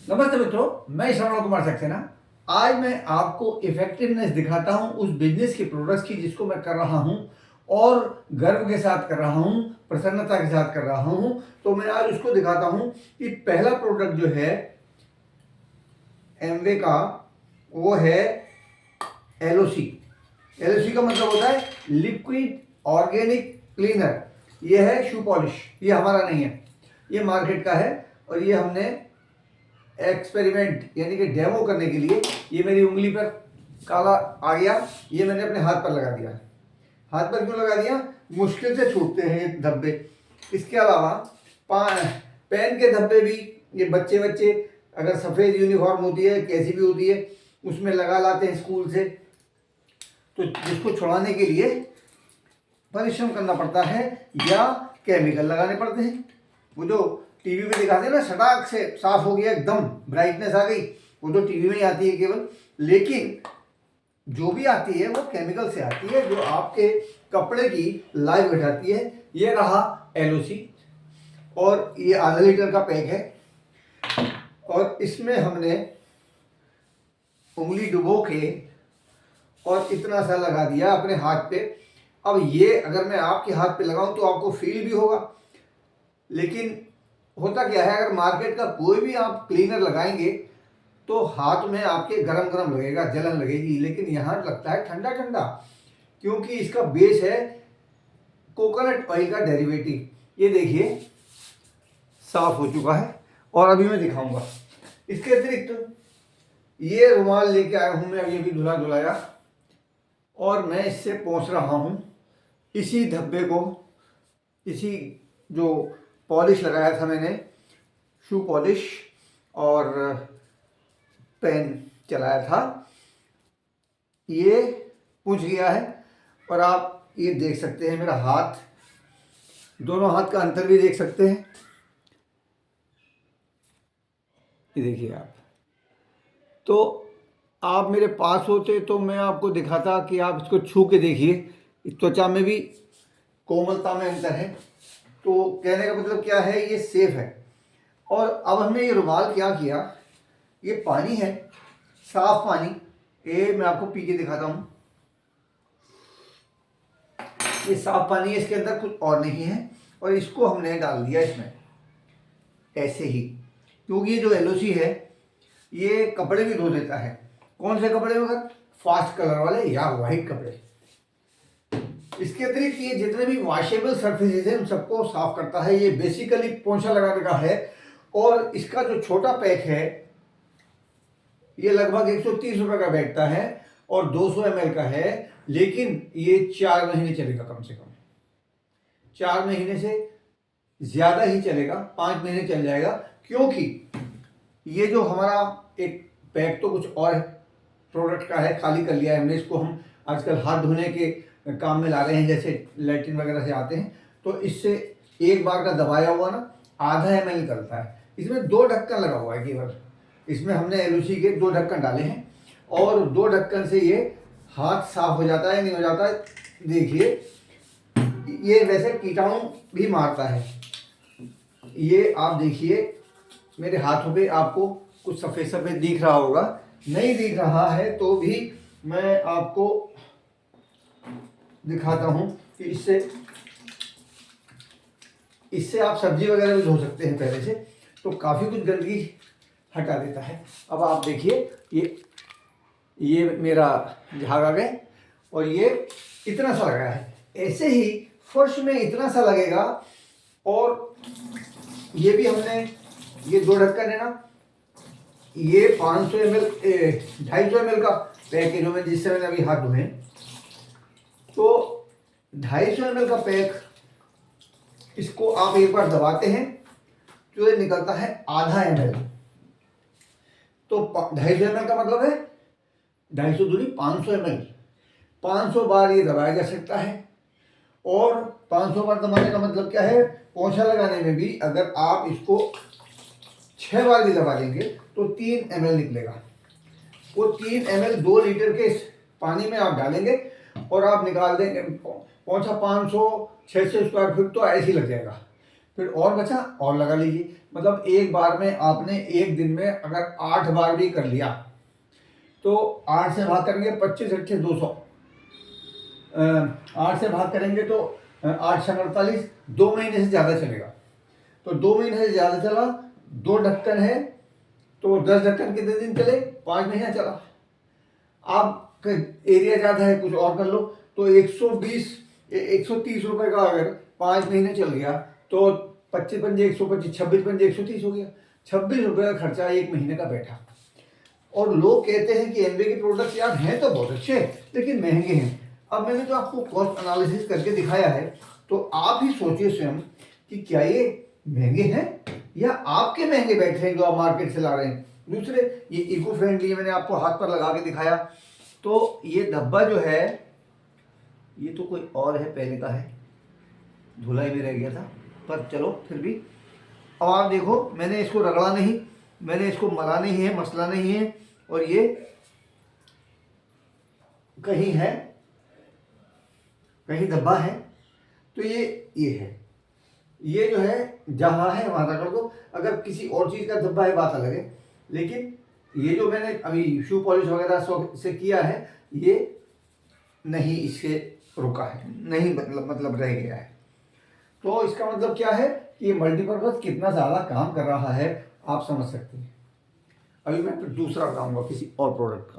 नमस्ते मित्रों, मैं श्रवण कुमार सक्सेना। आज मैं आपको इफेक्टिवनेस दिखाता हूं उस बिजनेस की प्रोडक्ट्स की जिसको मैं कर रहा हूं और गर्व के साथ कर रहा हूं, प्रसन्नता के साथ कर रहा हूं। तो मैं आज उसको दिखाता हूं कि पहला प्रोडक्ट जो है एमवे का वो है एलओसी। एलओसी का मतलब होता है लिक्विड ऑर्गेनिक क्लीनर। ये है शू पॉलिश, ये हमारा नहीं है, ये मार्केट का है। और ये हमने एक्सपेरिमेंट यानी कि डेमो करने के लिए, ये मेरी उंगली पर काला आ गया, ये मैंने अपने हाथ पर लगा दिया। हाथ पर क्यों लगा दिया? मुश्किल से छूटते हैं ये धब्बे। इसके अलावा पेन के धब्बे भी ये बच्चे अगर सफ़ेद यूनिफॉर्म होती है, कैसी भी होती है, उसमें लगा लाते हैं स्कूल से, तो जिसको छुड़ाने के लिए परिश्रम करना पड़ता है या केमिकल लगाने पड़ते हैं। वो जो टीवी में दिखाते हैं ना, सटाक से साफ हो गया, एकदम ब्राइटनेस आ गई, वो तो टीवी में ही आती है केवल। लेकिन जो भी आती है वो केमिकल से आती है, जो आपके कपड़े की लाइफ घटाती है। ये रहा एलओसी और ये आधा लीटर का पैक है। और इसमें हमने उंगली डुबो के और इतना सा लगा दिया अपने हाथ पे। अब ये अगर मैं आपके हाथ पे लगाऊं तो आपको फील भी होगा, लेकिन होता क्या है, अगर मार्केट का कोई भी आप क्लीनर लगाएंगे तो हाथ में आपके गरम गरम लगेगा, जलन लगेगी। लेकिन यहाँ लगता है ठंडा ठंडा, क्योंकि इसका बेस है कोकोनट ऑयल का डेरिवेटिव। ये देखिए साफ हो चुका है और अभी मैं दिखाऊंगा। इसके अतिरिक्त ये रुमाल लेके आया हूँ मैं, अभी अभी धुला धुलाया, और मैं इससे पोंछ रहा हूँ इसी धब्बे को। इसी जो पॉलिश लगाया था मैंने, शू पॉलिश और पेन चलाया था, ये पूछ गया है। और आप ये देख सकते हैं मेरा हाथ, दोनों हाथ का अंतर भी देख सकते हैं। ये देखिए आप, तो आप मेरे पास होते तो मैं आपको दिखाता कि आप इसको छू के देखिए, त्वचा में भी कोमलता में अंतर है। तो कहने का मतलब क्या है, ये सेफ है। और अब हमने ये रुमाल क्या किया, ये पानी है, साफ पानी। ये मैं आपको पी के दिखाता हूँ। ये साफ पानी है, इसके अंदर कुछ और नहीं है। और इसको हमने डाल दिया इसमें ऐसे ही, क्योंकि ये जो एलओसी है ये कपड़े भी धो देता है। कौन से कपड़े मगर? फास्ट कलर वाले या वाइट कपड़े। इसके अतिरिक्त ये जितने भी वॉशेबल सर्फेसेस हैं उन सबको साफ करता है। ये बेसिकली पोंछा लगाने का है। और इसका जो छोटा पैक है ये लगभग 130 रुपये का बैठता है और 200 ml का है। लेकिन ये 4 महीने चलेगा, कम से कम 4 महीने से ज़्यादा ही चलेगा, 5 महीने चल जाएगा। क्योंकि ये जो हमारा एक पैक तो कुछ और प्रोडक्ट का है, खाली कर लिया है हमने इसको। हम आजकल हाथ धोने के काम में ला रहे हैं, जैसे लैट्रिन वगैरह से आते हैं, तो इससे एक बार का दबाया हुआ ना आधा ml निकलता है। इसमें 2 ढक्कन लगा हुआ है केवल। इसमें हमने एलओसी के 2 ढक्कन डाले हैं और 2 ढक्कन से ये हाथ साफ हो जाता है, नहीं हो जाता है। देखिए ये वैसे कीटाणु भी मारता है। ये आप देखिए मेरे हाथों पे आपको कुछ सफ़ेद सफ़ेद दिख रहा होगा, नहीं दिख रहा है तो भी मैं आपको दिखाता हूँ कि इससे आप सब्जी वगैरह भी धो सकते हैं पहले से, तो काफ़ी कुछ गंदगी हटा देता है। अब आप देखिए ये मेरा झाग आ गए और ये इतना सा लगा है। ऐसे ही फर्श में इतना सा लगेगा। और ये भी हमने, ये 2 ढक्कन है ना, ये 500 ml 250 ml का पैक है जो मैं जिससे मैंने अभी हाथ धोए। तो 250 ml का पैक, इसको आप एक बार दबाते हैं तो ये निकलता है आधा ml। तो 250 ml का मतलब है 250 दूनी 500 ml। 500 बार ये दबाया जा सकता है। और 500 बार दबाने का मतलब क्या है, पोंछा लगाने में भी अगर आप इसको 6 बार भी दबा देंगे तो 3 ml निकलेगा। वो 3 ml 2 लीटर के पानी में आप डालेंगे और आप निकाल देंगे। पोंछा 500-600 स्क्वायर फीट तो ऐसे ही लग जाएगा। फिर और बचा और लगा लीजिए। मतलब एक बार में आपने एक दिन में अगर 8 बार भी कर लिया तो 8 से भाग करेंगे 25 अच्छे 200, 8 से भाग करेंगे तो 8×48, 2 महीने से ज़्यादा चलेगा। तो 2 महीने से ज़्यादा चला, 2 ढक्कन है तो 10 ढक्कन कितने दिन चले, 5 महीना चला। आप एरिया ज़्यादा है, कुछ और कर लो, तो 130 रुपए का अगर 5 महीने चल गया तो 25 पंजे 125, 26 पंजे 130 हो गया। 26 रुपये का खर्चा 1 महीने का बैठा। और लोग कहते हैं कि एमवे के प्रोडक्ट्स यार हैं तो बहुत अच्छे लेकिन महंगे हैं। अब मैंने तो आपको कॉस्ट एनालिसिस करके दिखाया है, तो आप ही सोचिए स्वयं कि क्या ये महंगे हैं या आपके महंगे बैठ रहे हैं जो आप मार्केट से ला रहे हैं। दूसरे, ये इको फ्रेंडली मैंने आपको हाथ पर लगा के दिखाया, तो ये डब्बा जो है ये तो कोई और है, पहले का है, धुलाई में रह गया था, पर चलो फिर भी। अब आप देखो, मैंने इसको रगड़ा नहीं, मैंने इसको मला नहीं है, मसला नहीं है, और ये कहीं है, कहीं डब्बा है, तो ये है, ये जो है जहाँ है वहाँ रगड़ दो। अगर किसी और चीज़ का डब्बा है बात अलग है, लेकिन ये जो मैंने अभी शू पॉलिश वगैरह से किया है ये नहीं इससे रुका है, नहीं मतलब रह गया है। तो इसका मतलब क्या है कि ये मल्टीपर्पज़ कितना ज़्यादा काम कर रहा है आप समझ सकते हैं। अभी मैं दूसरा बताऊंगा किसी और प्रोडक्ट का।